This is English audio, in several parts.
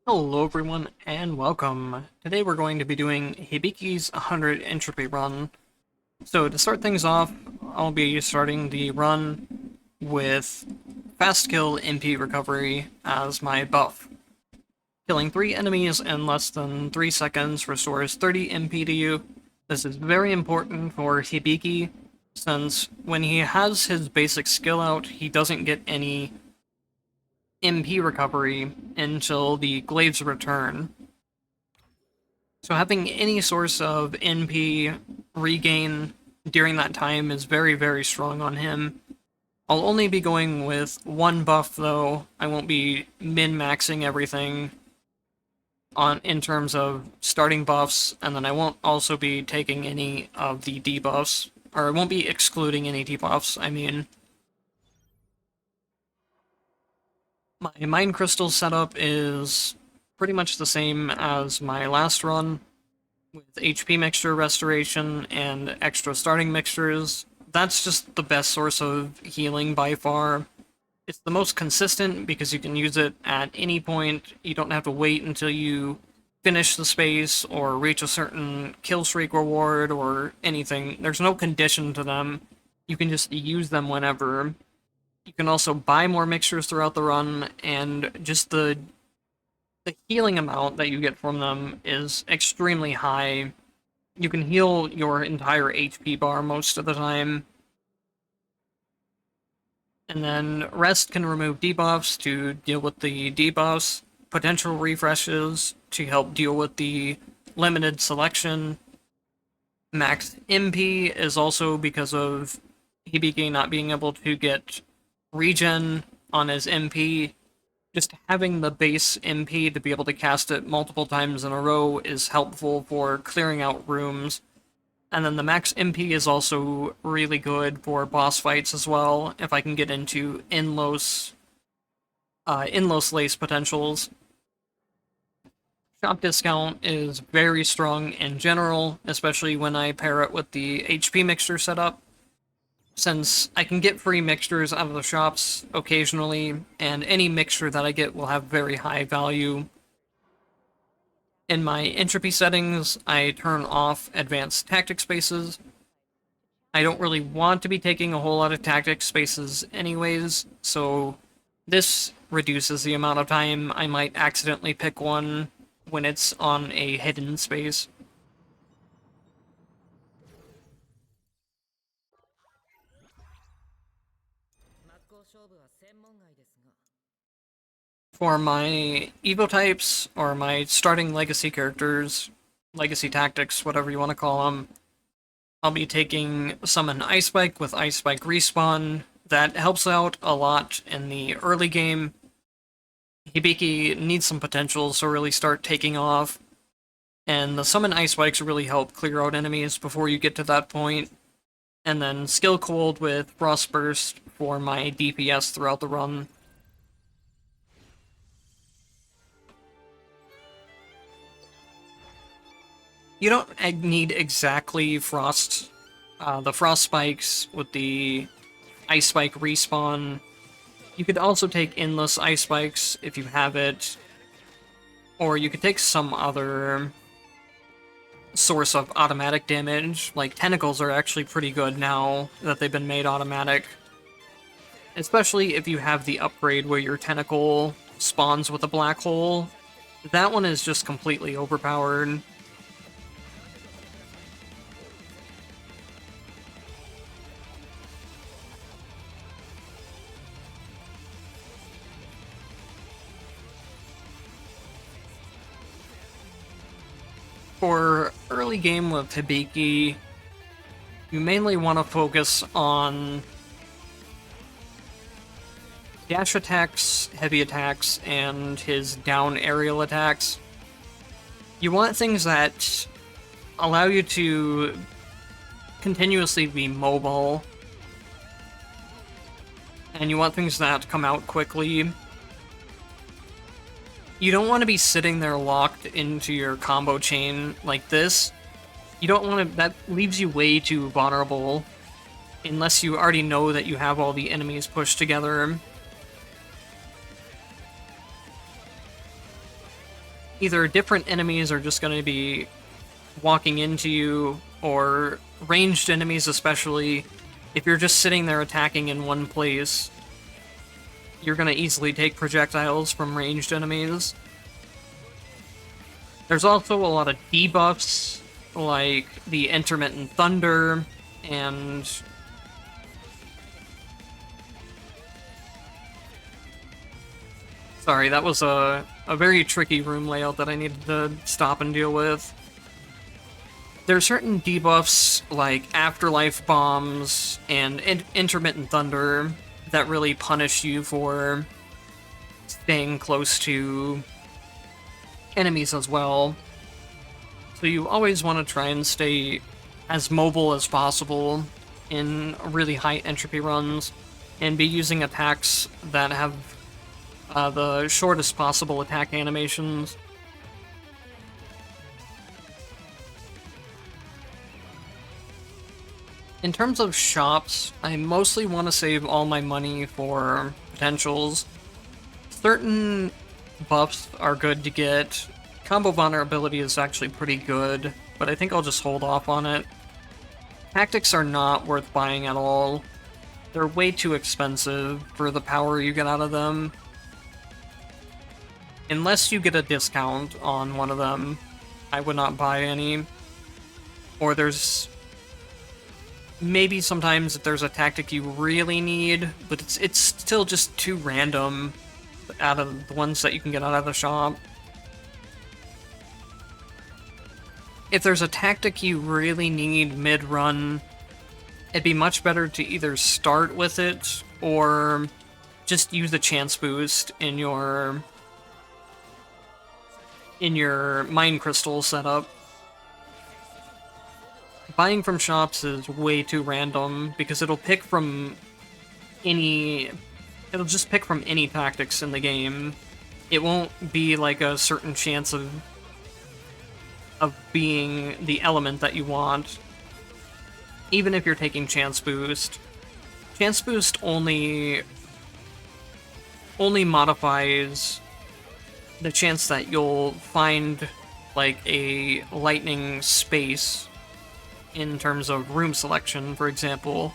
Hello everyone, and welcome. Today we're going to be doing Hibiki's 100 entropy run. So to start things off, I'll be starting the run with Fast Kill MP Recovery as my buff. Killing 3 enemies in less than 3 seconds restores 30 MP to you. This is very important for Hibiki, since when he has his basic skill out, he doesn't get any MP recovery until the Glaives return. So having any source of NP regain during that time is very, very strong on him. I'll only be going with one buff though. I won't be min-maxing everything in terms of starting buffs, and then I won't also be taking any of the debuffs, or I won't be excluding any debuffs, I mean. My Mind Crystal setup is pretty much the same as my last run, with HP mixture restoration and extra starting mixtures. That's just the best source of healing by far. It's the most consistent because you can use it at any point. You don't have to wait until you finish the space or reach a certain kill streak reward or anything. There's no condition to them. You can just use them whenever. You can also buy more mixtures throughout the run, and just the healing amount that you get from them is extremely high. You can heal your entire HP bar most of the time. And then Rest can remove debuffs to deal with the debuffs, potential refreshes to help deal with the limited selection. Max MP is also because of Hibiki not being able to get regen on his MP. Just having the base MP to be able to cast it multiple times in a row is helpful for clearing out rooms. And then the max MP is also really good for boss fights as well, if I can get into Endlos Lace potentials. Shop discount is very strong in general, especially when I pair it with the HP mixture setup, since I can get free mixtures out of the shops occasionally, and any mixture that I get will have very high value. In my entropy settings, I turn off advanced tactic spaces. I don't really want to be taking a whole lot of tactic spaces anyways, so this reduces the amount of time I might accidentally pick one when it's on a hidden space. For my Evo types, or my starting legacy characters, legacy tactics, whatever you want to call them, I'll be taking Summon Ice Spike with Ice Spike Respawn. That helps out a lot in the early game. Hibiki needs some potential to really start taking off, and the Summon Ice Spikes really help clear out enemies before you get to that point. And then Skill Cold with Frost Burst for my DPS throughout the run. You don't need exactly the Frost Spikes with the Ice Spike respawn. You could also take Endless Ice Spikes if you have it, or you could take some other source of automatic damage. Like Tentacles are actually pretty good now that they've been made automatic. Especially if you have the upgrade where your Tentacle spawns with a black hole. That one is just completely overpowered. For early game with Hibiki, you mainly want to focus on dash attacks, heavy attacks, and his down aerial attacks. You want things that allow you to continuously be mobile, and you want things that come out quickly. You don't want to be sitting there locked into your combo chain like this. You don't want to... That leaves you way too vulnerable, unless you already know that you have all the enemies pushed together. either different enemies are just going to be walking into you, or ranged enemies especially. If you're just sitting there attacking in one place, you're going to easily take projectiles from ranged enemies. There's also a lot of debuffs, like the intermittent thunder, and sorry, that was a very tricky room layout that I needed to stop and deal with. There are certain debuffs, like Afterlife Bombs and Intermittent Thunder, that really punish you for staying close to enemies as well. So you always want to try and stay as mobile as possible in really high entropy runs, and be using attacks that have the shortest possible attack animations. In terms of shops, I mostly want to save all my money for potentials. Certain buffs are good to get. Combo vulnerability is actually pretty good, but I think I'll just hold off on it. Tactics are not worth buying at all. They're way too expensive for the power you get out of them. Unless you get a discount on one of them, I would not buy any. Or there's maybe sometimes if there's a tactic you really need, but it's still just too random out of the ones that you can get out of the shop. If there's a tactic you really need mid-run, it'd be much better to either start with it or just use a chance boost in your Mind Crystal setup. Buying from shops is way too random because it'll just pick from any tactics in the game. It won't be like a certain chance of being the element that you want. Even if you're taking chance boost. Chance boost only modifies the chance that you'll find like a lightning space in terms of room selection, for example.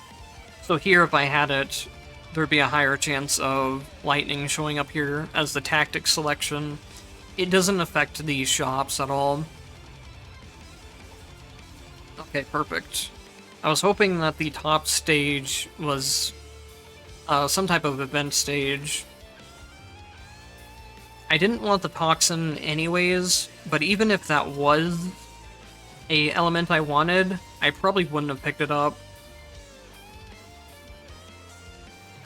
So here, if I had it, there'd be a higher chance of lightning showing up here as the tactic selection. It doesn't affect these shops at all. Okay, perfect. I was hoping that the top stage was some type of event stage. I didn't want the toxin anyways, but even if that was a element I wanted, I probably wouldn't have picked it up.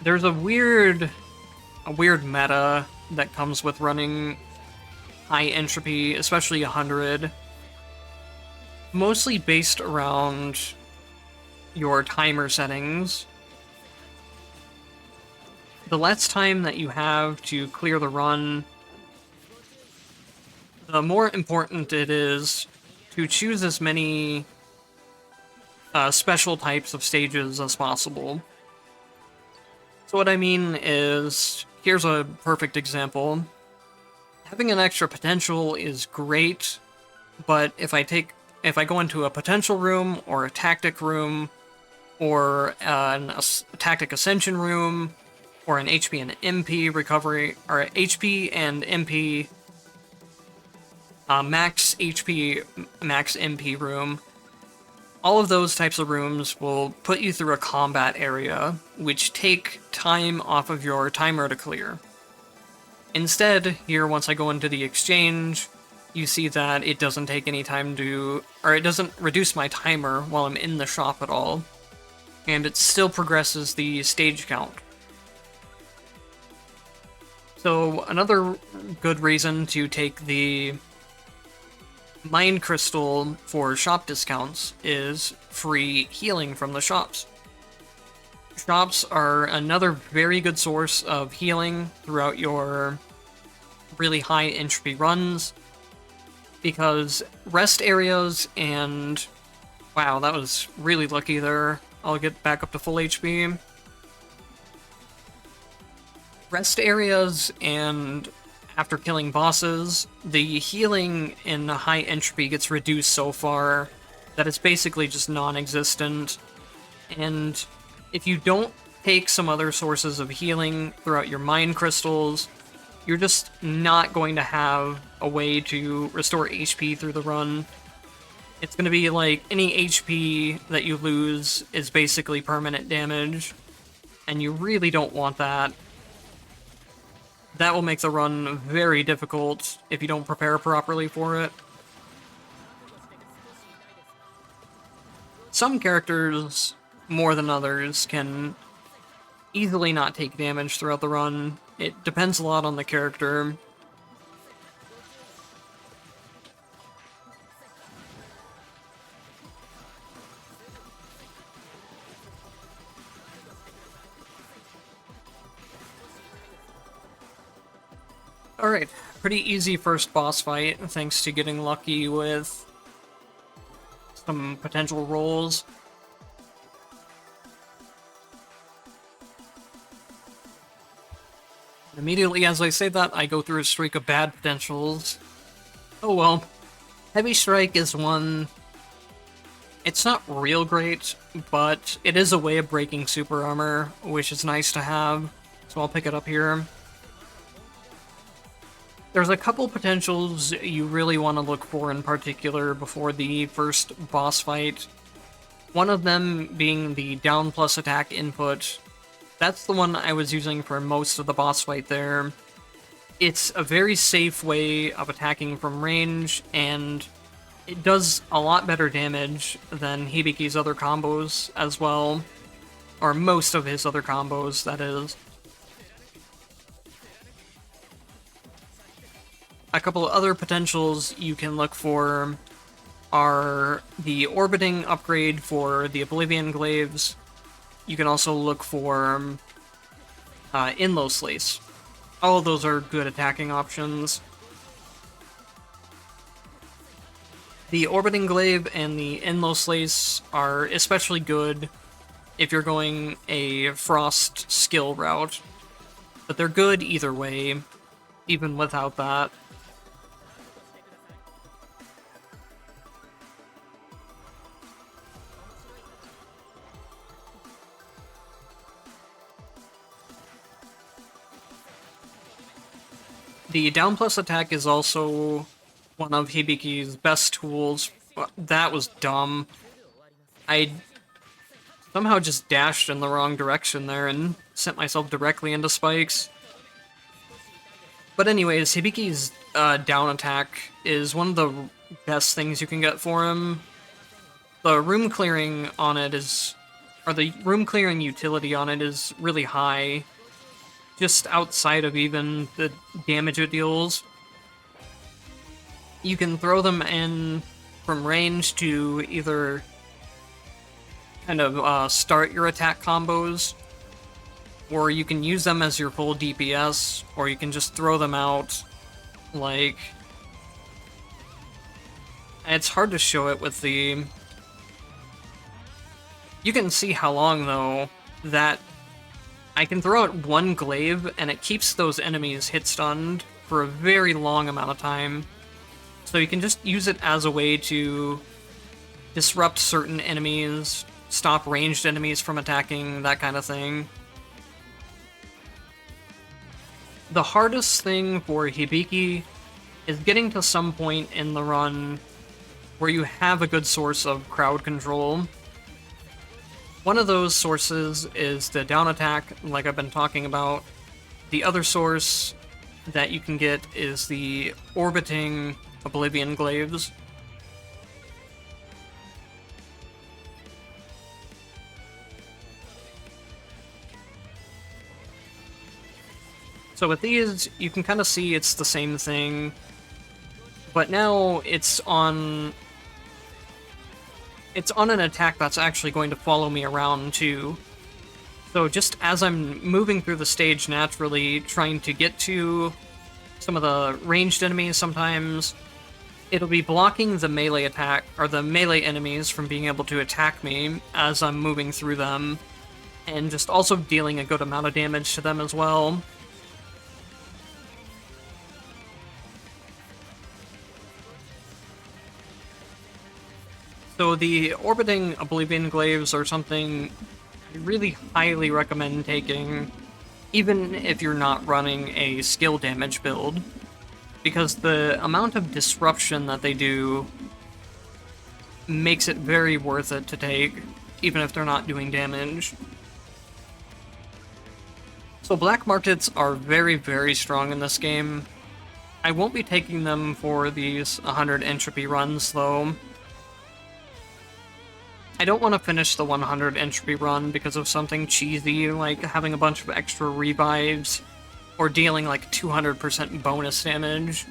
There's a weird meta that comes with running high entropy, especially 100, mostly based around your timer settings. The less time that you have to clear the run, the more important it is to choose as many special types of stages as possible. So what I mean is, here's a perfect example. Having an extra potential is great, but if I go into a potential room or a tactic room or a tactic ascension room or an HP and MP recovery, or HP and MP max HP, max MP room, all of those types of rooms will put you through a combat area, which take time off of your timer to clear. Instead, here, once I go into the exchange, you see that it doesn't take any time or it doesn't reduce my timer while I'm in the shop at all, and it still progresses the stage count. So another good reason to take the Mind Crystal for shop discounts is free healing from the shops. Shops are another very good source of healing throughout your really high entropy runs, because rest areas and... Wow, that was really lucky there. I'll get back up to full HP. Rest areas and after killing bosses, the healing in high entropy gets reduced so far that it's basically just non-existent. And if you don't take some other sources of healing throughout your mind crystals, you're just not going to have a way to restore HP through the run. It's going to be like any HP that you lose is basically permanent damage, and you really don't want that. That will make the run very difficult if you don't prepare properly for it. Some characters, more than others, can easily not take damage throughout the run. It depends a lot on the character. Alright, pretty easy first boss fight, thanks to getting lucky with some potential rolls. Immediately as I say that, I go through a streak of bad potentials. Oh well. Heavy Strike is one... It's not real great, but it is a way of breaking super armor, which is nice to have, so I'll pick it up here. There's a couple potentials you really want to look for in particular before the first boss fight. One of them being the down plus attack input. That's the one I was using for most of the boss fight there. It's a very safe way of attacking from range, and it does a lot better damage than Hibiki's other combos as well. Or most of his other combos, that is. A couple of other potentials you can look for are the Orbiting upgrade for the Oblivion Glaives. You can also look for Endlos Lace. All of those are good attacking options. The Orbiting Glaive and the Endlos Lace are especially good if you're going a Frost skill route, but they're good either way, even without that. The down plus attack is also one of Hibiki's best tools. That was dumb. I somehow just dashed in the wrong direction there and sent myself directly into spikes. But anyways, Hibiki's down attack is one of the best things you can get for him. The room clearing on it is... or the room clearing utility on it is really high. Just outside of even the damage it deals. You can throw them in from range to either kind of start your attack combos, or you can use them as your full DPS, or you can just throw them out like... It's hard to show it with the... You can see how long, though, that I can throw out one glaive, and it keeps those enemies hit-stunned for a very long amount of time. So you can just use it as a way to disrupt certain enemies, stop ranged enemies from attacking, that kind of thing. The hardest thing for Hibiki is getting to some point in the run where you have a good source of crowd control. One of those sources is the down attack, like I've been talking about. The other source that you can get is the Orbiting Oblivion Glaives. So with these, you can kind of see it's the same thing, but now it's on an attack that's actually going to follow me around, too. So just as I'm moving through the stage naturally, trying to get to some of the ranged enemies sometimes, it'll be blocking the melee attack, or the melee enemies from being able to attack me as I'm moving through them, and just also dealing a good amount of damage to them as well. So the Orbiting Oblivion Glaives are something I really highly recommend taking, even if you're not running a skill damage build, because the amount of disruption that they do makes it very worth it to take, even if they're not doing damage. So black markets are very, very strong in this game. I won't be taking them for these 100 entropy runs, though. I don't want to finish the 100 entropy run because of something cheesy, like having a bunch of extra revives, or dealing like 200% bonus damage.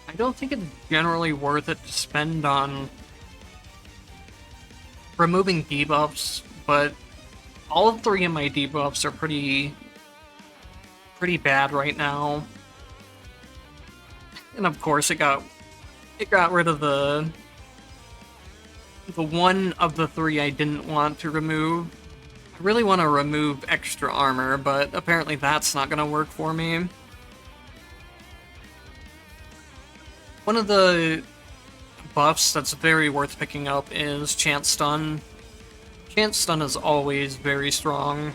I don't think it's generally worth it to spend on removing debuffs, but all three of my debuffs are pretty bad right now. And of course it got rid of the one of the three I didn't want to remove. I really want to remove extra armor, but apparently that's not going to work for me. One of the buffs that's very worth picking up is Chance Stun. Chance Stun is always very strong.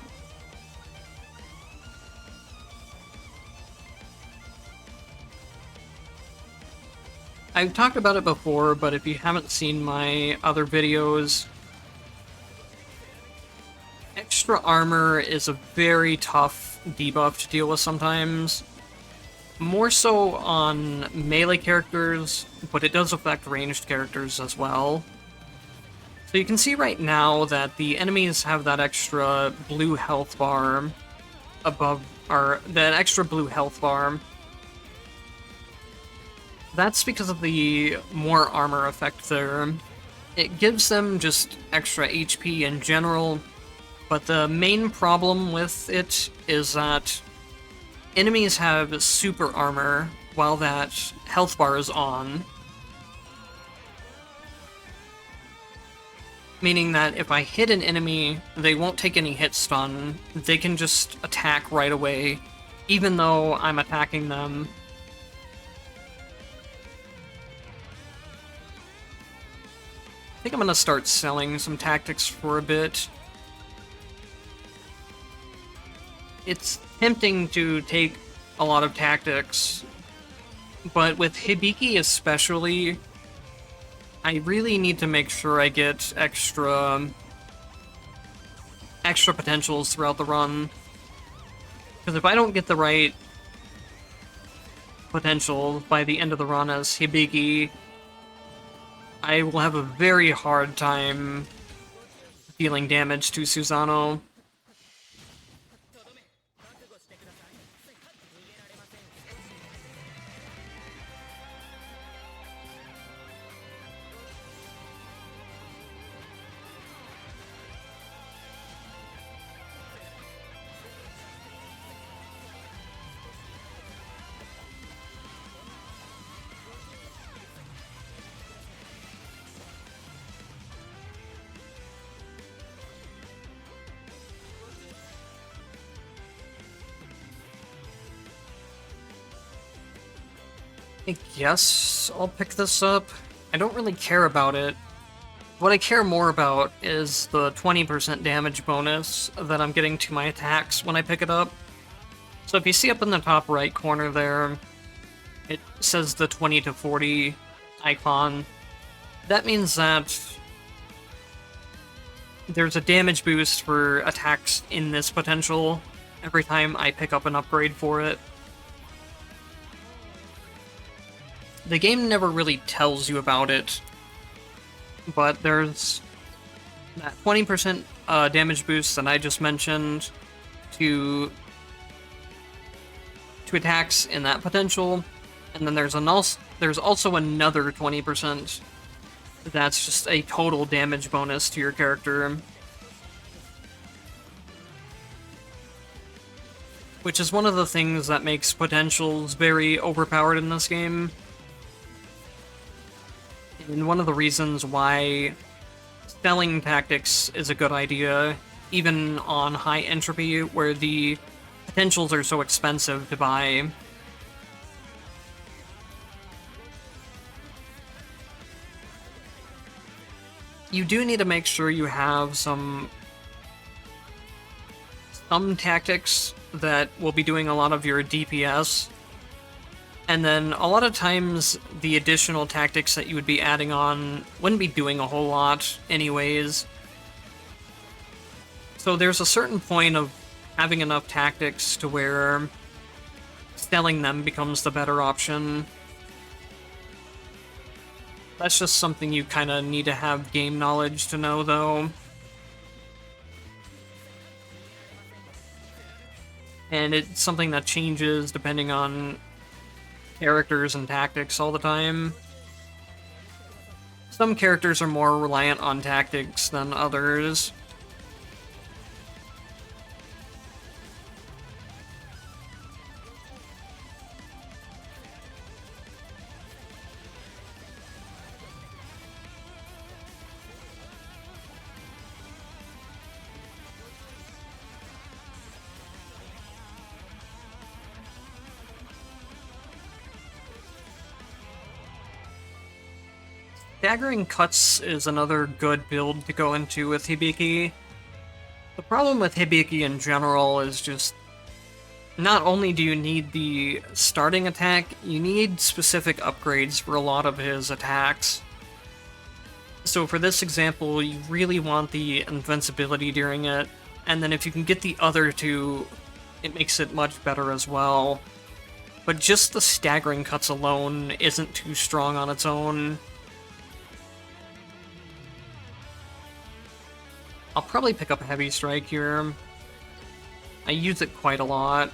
I've talked about it before, but if you haven't seen my other videos, extra armor is a very tough debuff to deal with sometimes. More so on melee characters, but it does affect ranged characters as well. So you can see right now that the enemies have that extra blue health bar above, or that extra blue health bar. That's because of the more armor effect there. It gives them just extra HP in general, but the main problem with it is that enemies have super armor while that health bar is on. Meaning that if I hit an enemy, they won't take any hit stun. They can just attack right away, even though I'm attacking them. I think I'm gonna start selling some tactics for a bit. It's tempting to take a lot of tactics, but with Hibiki especially, I really need to make sure I get extra potentials throughout the run. Because if I don't get the right potential by the end of the run as Hibiki, I will have a very hard time dealing damage to Susanoo. I guess I'll pick this up. I don't really care about it. What I care more about is the 20% damage bonus that I'm getting to my attacks when I pick it up. So if you see up in the top right corner there, it says the 20 to 40 icon. That means that there's a damage boost for attacks in this potential every time I pick up an upgrade for it. The game never really tells you about it, but there's that 20% damage boost that I just mentioned to attacks in that potential, and then there's also another 20% that's just a total damage bonus to your character, which is one of the things that makes potentials very overpowered in this game. And one of the reasons why selling tactics is a good idea even on high entropy, where the potentials are so expensive to buy. You do need to make sure you have some tactics that will be doing a lot of your DPS, and then a lot of times the additional tactics that you would be adding on wouldn't be doing a whole lot anyways. So there's a certain point of having enough tactics to where selling them becomes the better option. That's just something you kind of need to have game knowledge to know, though. And it's something that changes depending on characters and tactics all the time. Some characters are more reliant on tactics than others. Staggering Cuts is another good build to go into with Hibiki. The problem with Hibiki in general is just, not only do you need the starting attack, you need specific upgrades for a lot of his attacks. So for this example, you really want the invincibility during it, and then if you can get the other two, it makes it much better as well. But just the Staggering Cuts alone isn't too strong on its own. I'll probably pick up Heavy Strike here. I use it quite a lot.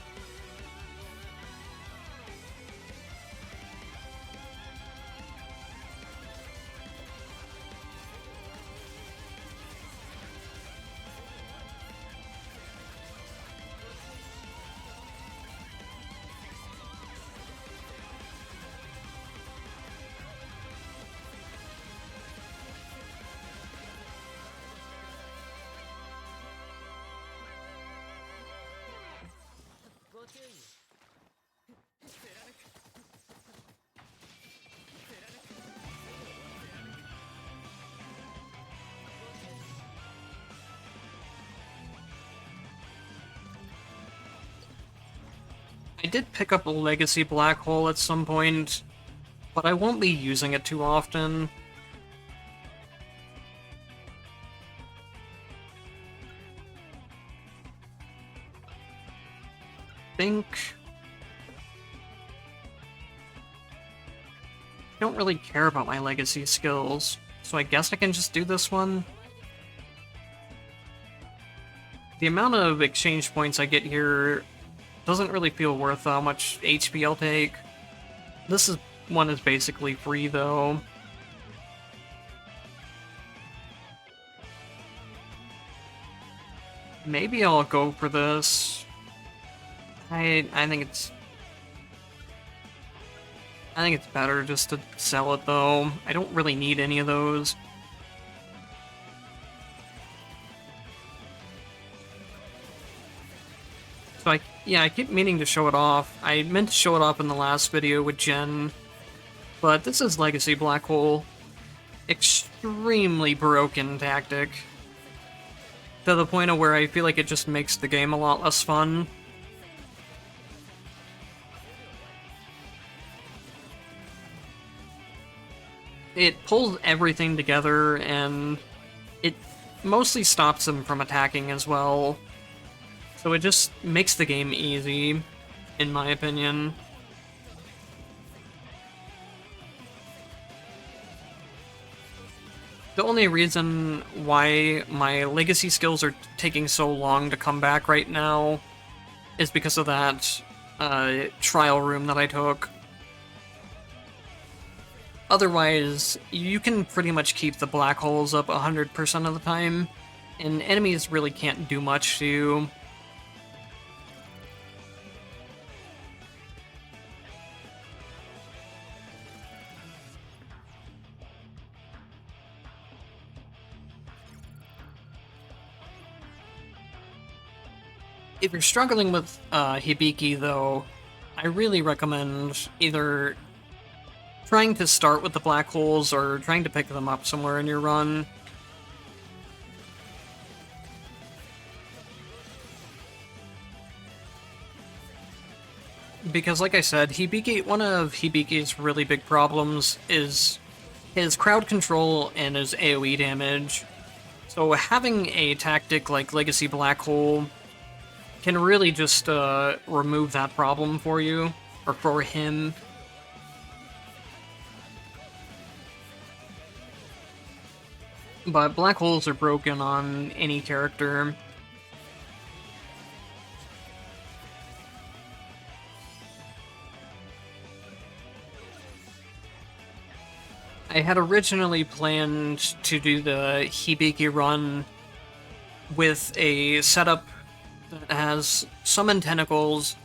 I did pick up a Legacy Black Hole at some point, but I won't be using it too often. I don't really care about my Legacy skills, so I guess I can just do this one. The amount of exchange points I get here doesn't really feel worth how much HP I'll take. This one is basically free, though. Maybe I'll go for this. I think it's better just to sell it, though. I don't really need any of those. So I keep meaning to show it off. I meant to show it off in the last video with Jen, but this is Legacy Black Hole. Extremely broken tactic. To the point of where I feel like it just makes the game a lot less fun. It pulls everything together, and it mostly stops them from attacking as well. So it just makes the game easy, in my opinion. The only reason why my Legacy skills are taking so long to come back right now is because of that trial room that I took. Otherwise, you can pretty much keep the black holes up 100% of the time, and enemies really can't do much to you. If you're struggling with Hibiki, though, I really recommend either trying to start with the black holes or trying to pick them up somewhere in your run. Because, like I said, one of Hibiki's really big problems is his crowd control and his AoE damage. So having a tactic like Legacy Black Hole can really just remove that problem for you, or for him. But black holes are broken on any character. I had originally planned to do the Hibiki run with a setup that has summon tentacles,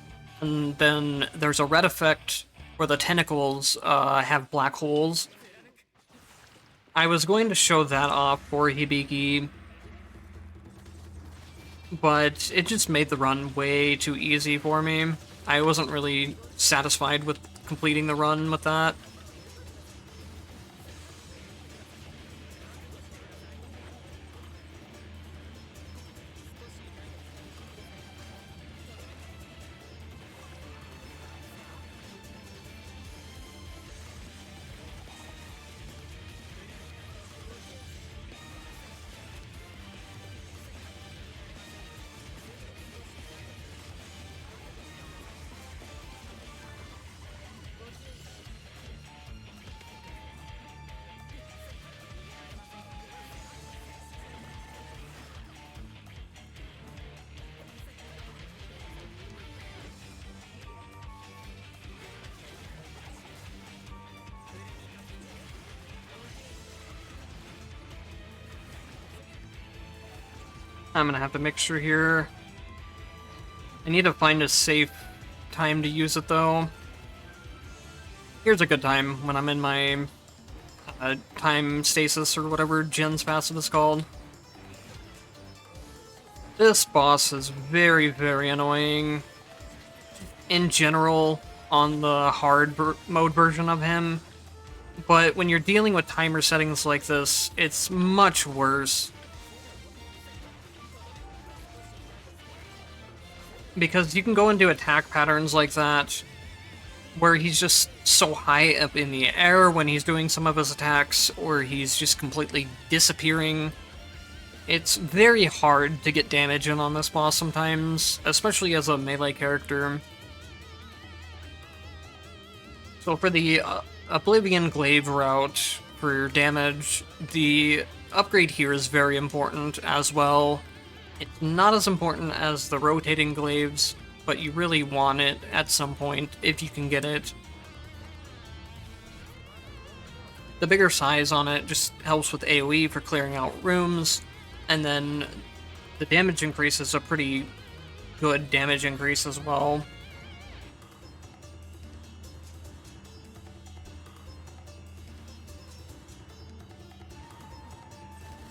and then there's a red effect where the tentacles have black holes. I was going to show that off for Hibiki, but it just made the run way too easy for me. I wasn't really satisfied with completing the run with that. I'm gonna have to mixture here. I need to find a safe time to use it, though. Here's a good time, when I'm in my time stasis, or whatever Jin's passive is called. This boss is very, very annoying. In general, on the hard mode version of him. But when you're dealing with timer settings like this, it's much worse. Because you can go into attack patterns like that, where he's just so high up in the air when he's doing some of his attacks, or he's just completely disappearing. It's very hard to get damage in on this boss sometimes, especially as a melee character. So for the Oblivion Glaive route for damage, the upgrade here is very important as well. It's not as important as the Rotating Glaives, but you really want it at some point if you can get it. The bigger size on it just helps with AoE for clearing out rooms, and then the damage increase is a pretty good damage increase as well.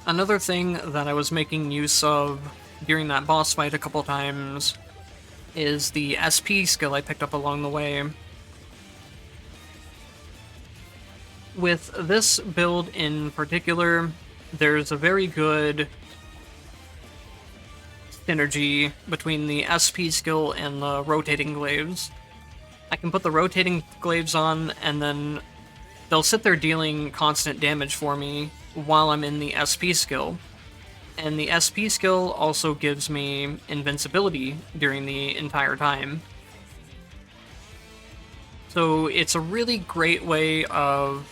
Another thing that I was making use of during that boss fight a couple times is the SP skill I picked up along the way. With this build in particular, there's a very good synergy between the SP skill and the Rotating Glaives. I can put the Rotating Glaives on, and then they'll sit there dealing constant damage for me while I'm in the SP skill. And the SP skill also gives me invincibility during the entire time. So it's a really great way of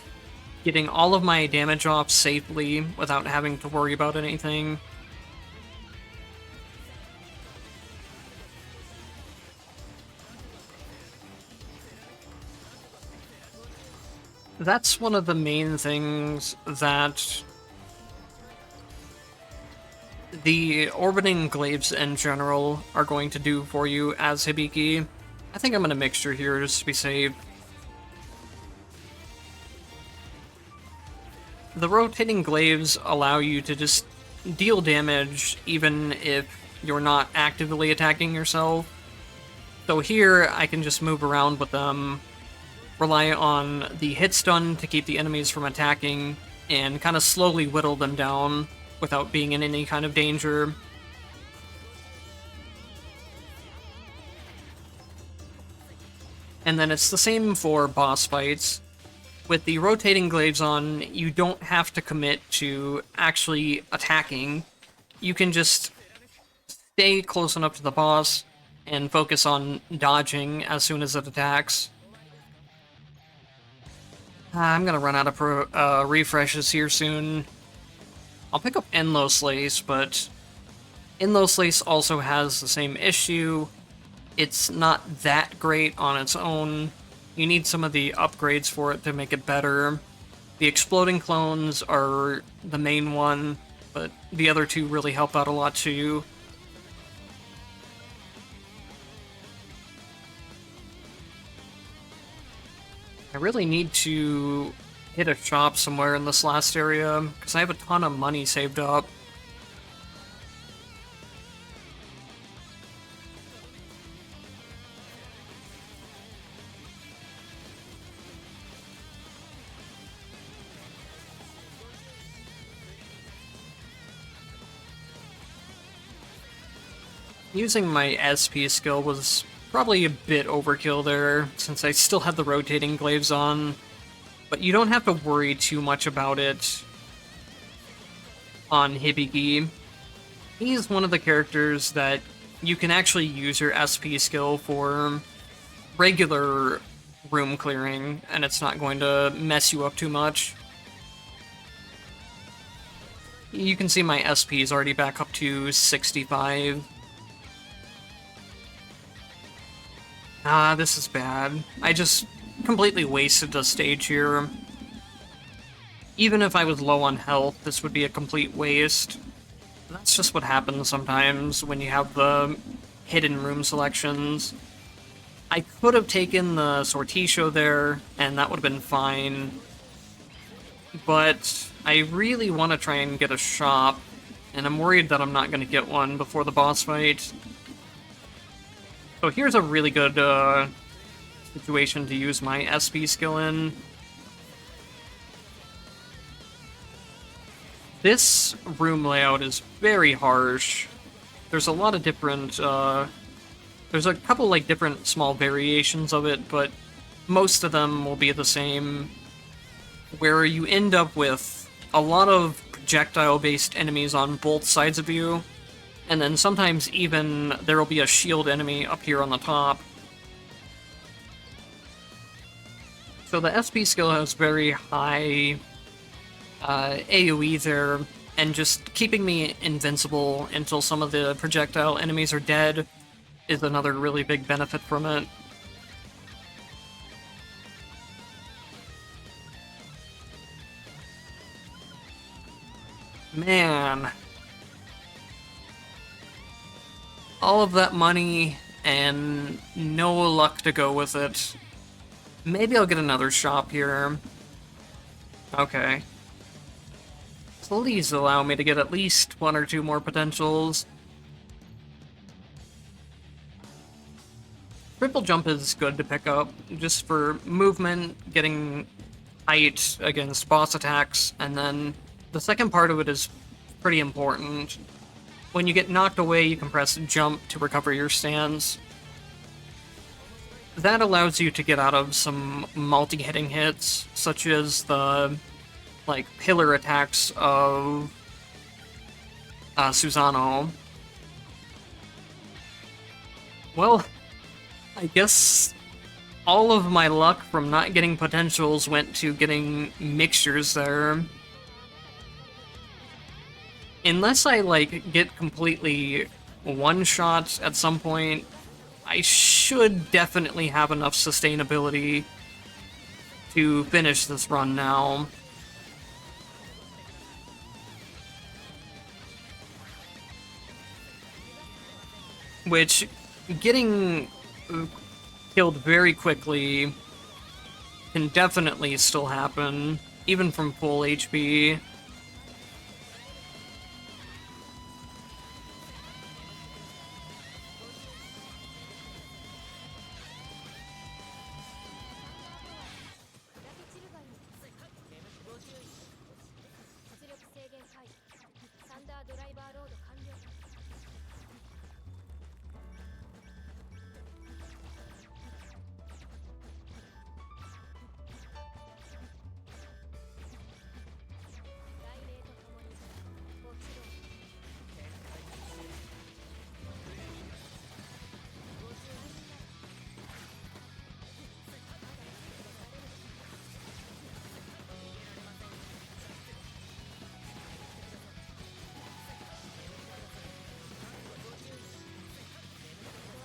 getting all of my damage off safely without having to worry about anything. That's one of the main things that the Orbiting Glaives in general are going to do for you as Hibiki. I think I'm going to mixture here just to be safe. The Rotating Glaives allow you to just deal damage even if you're not actively attacking yourself. So here, I can just move around with them, rely on the hit stun to keep the enemies from attacking, and kind of slowly whittle them down without being in any kind of danger. And then it's the same for boss fights. With the rotating glaives on, you don't have to commit to actually attacking. You can just stay close enough to the boss and focus on dodging as soon as it attacks. I'm gonna run out of refreshes here soon. I'll pick up Endlos Lace, but Endlos Lace also has the same issue. It's not that great on its own. You need some of the upgrades for it to make it better. The exploding clones are the main one, but the other two really help out a lot too. I really need to hit a shop somewhere in this last area, because I have a ton of money saved up. Using my Esbee skill was probably a bit overkill there, since I still had the rotating glaives on, but you don't have to worry too much about it on Hibiki. He's one of the characters that you can actually use your Esbee skill for regular room clearing, and it's not going to mess you up too much. You can see my SP is already back up to 65. Ah, this is bad. I just completely wasted a stage here. Even if I was low on health, this would be a complete waste. That's just what happens sometimes when you have the hidden room selections. I could have taken the Sortisho there, and that would have been fine. But I really want to try and get a shop, and I'm worried that I'm not going to get one before the boss fight. So here's a really good situation to use my Esbee skill in. This room layout is very harsh. There's a lot of different, there's a couple like different small variations of it, but most of them will be the same, where you end up with a lot of projectile-based enemies on both sides of you, and then sometimes even there will be a shield enemy up here on the top. So the SP skill has very high AoE there, and just keeping me invincible until some of the projectile enemies are dead is another really big benefit from it. Man. All of that money and no luck to go with it. Maybe I'll get another shop here. Okay. Please allow me to get at least one or two more potentials. Triple jump is good to pick up, just for movement, getting height against boss attacks, and then the second part of it is pretty important. When you get knocked away, you can press jump to recover your stance. That allows you to get out of some multi-hitting hits, such as the pillar attacks of Susanoo. Well, I guess all of my luck from not getting potentials went to getting mixtures there. Unless I, get completely one-shot at some point, I should definitely have enough sustainability to finish this run now. Which, getting killed very quickly can definitely still happen, even from full HP.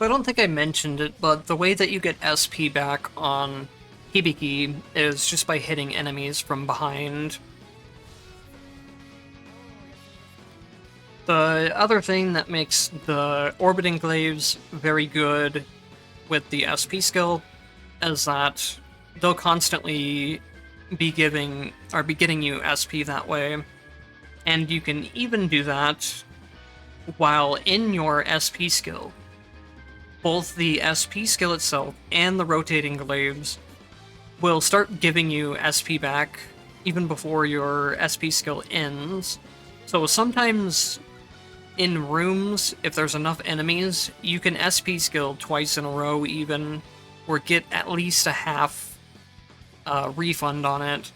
I don't think I mentioned it, but the way that you get SP back on Hibiki is just by hitting enemies from behind. The other thing that makes the Orbiting Glaives very good with the SP skill is that they'll constantly be getting you SP that way. And you can even do that while in your SP skill. Both the SP skill itself and the Rotating Glaives will start giving you SP back even before your SP skill ends. So sometimes in rooms, if there's enough enemies, you can SP skill twice in a row even, or get at least a half refund on it.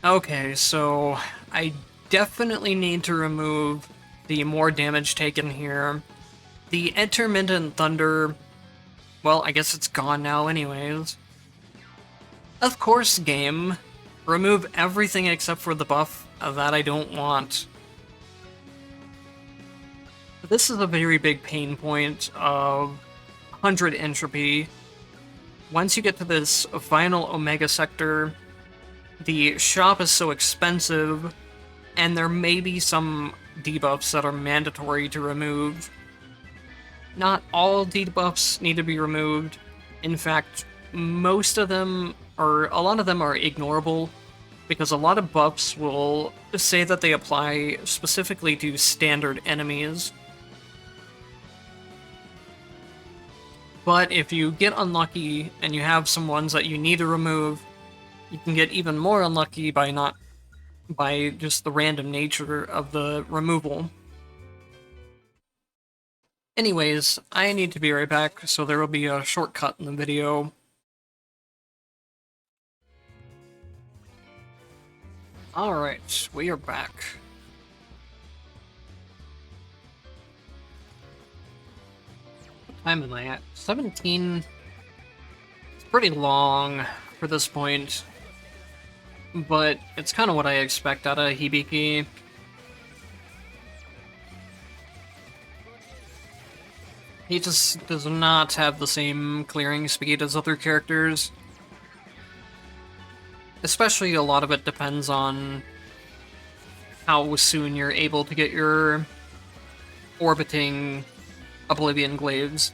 Okay, so I definitely need to remove the more damage taken here. The intermittent thunder, well, I guess it's gone now anyways. Of course, game. Remove everything except for the buff that I don't want. This is a very big pain point of 100 entropy. Once you get to this final Omega sector, the shop is so expensive, and there may be some debuffs that are mandatory to remove. Not all debuffs need to be removed. In fact, most of them, or a lot of them, are ignorable, because a lot of buffs will say that they apply specifically to standard enemies. But if you get unlucky and you have some ones that you need to remove, you can get even more unlucky by just the random nature of the removal. Anyways, I need to be right back, so there will be a shortcut in the video. Alright, we are back. What time am I at? 17? It's pretty long for this point, but it's kind of what I expect out of Hibiki. He just does not have the same clearing speed as other characters. Especially a lot of it depends on how soon you're able to get your orbiting Oblivion Glaives.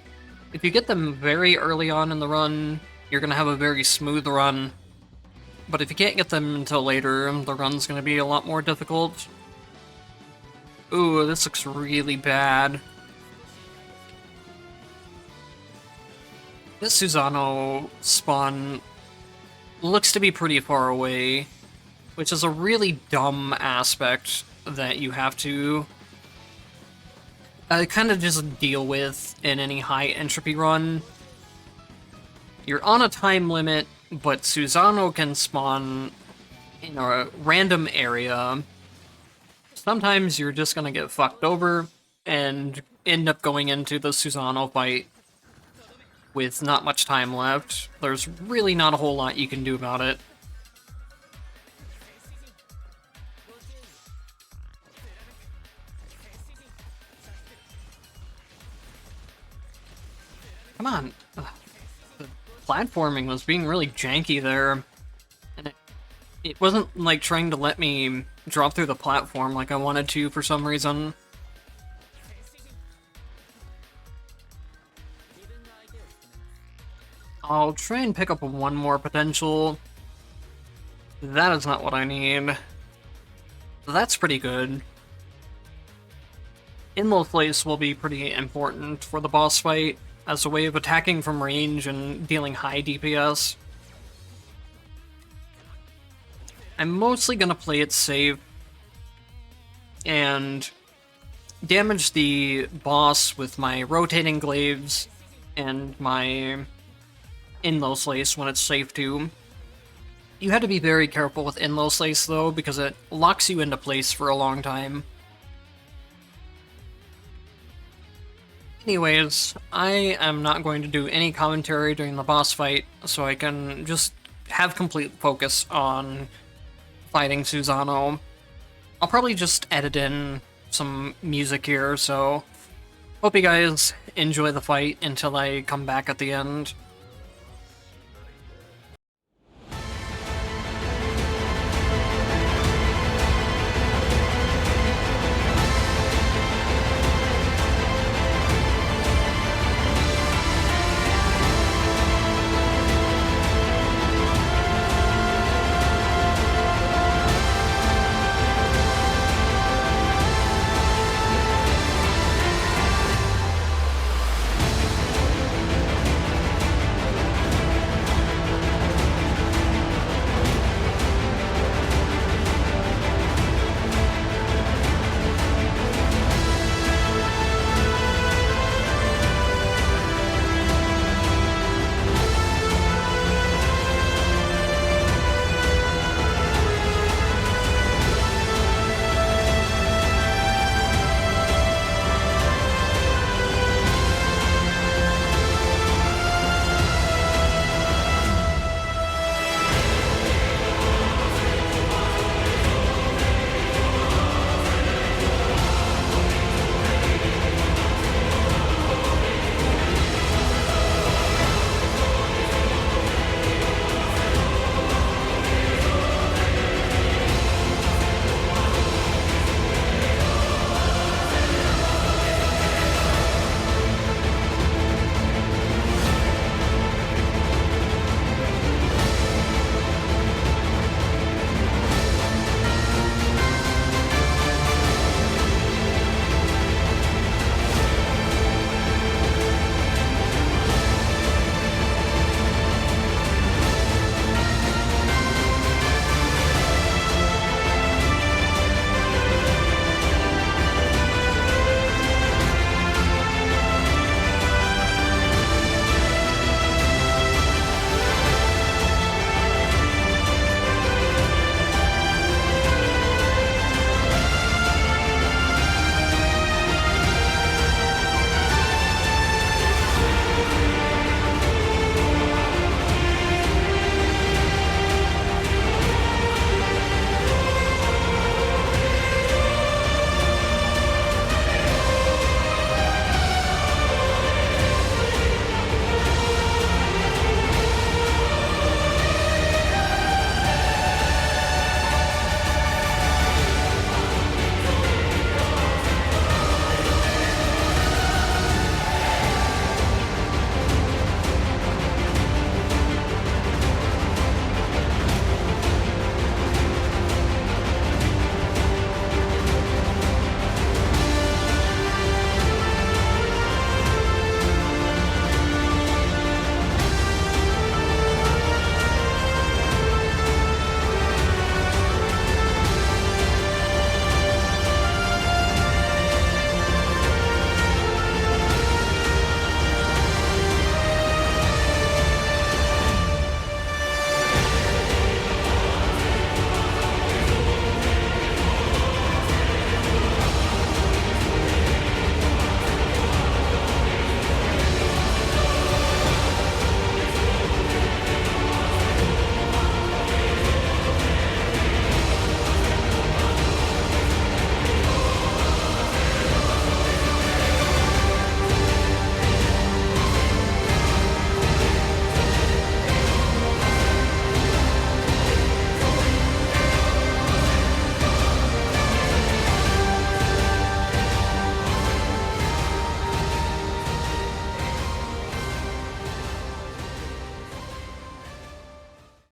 If you get them very early on in the run, you're going to have a very smooth run. But if you can't get them until later, the run's going to be a lot more difficult. Ooh, this looks really bad. This Susanoo spawn looks to be pretty far away, which is a really dumb aspect that you have to kind of just deal with in any high entropy run. You're on a time limit, but Susanoo can spawn in a random area. Sometimes you're just gonna get fucked over and end up going into the Susanoo fight with not much time left. There's really not a whole lot you can do about it. Come on. Ugh. The platforming was being really janky there. And it wasn't like trying to let me drop through the platform like I wanted to for some reason. I'll try and pick up one more potential. That is not what I need. That's pretty good. Endlos Lace will be pretty important for the boss fight as a way of attacking from range and dealing high DPS. I'm mostly gonna play it safe and damage the boss with my Rotating Glaives and my Endlos Lace when it's safe to. You have to be very careful with Endlos Lace though, because it locks you into place for a long time. Anyways, I am not going to do any commentary during the boss fight, so I can just have complete focus on fighting Susanoo. I'll probably just edit in some music here, so Hope you guys enjoy the fight until I come back at the end.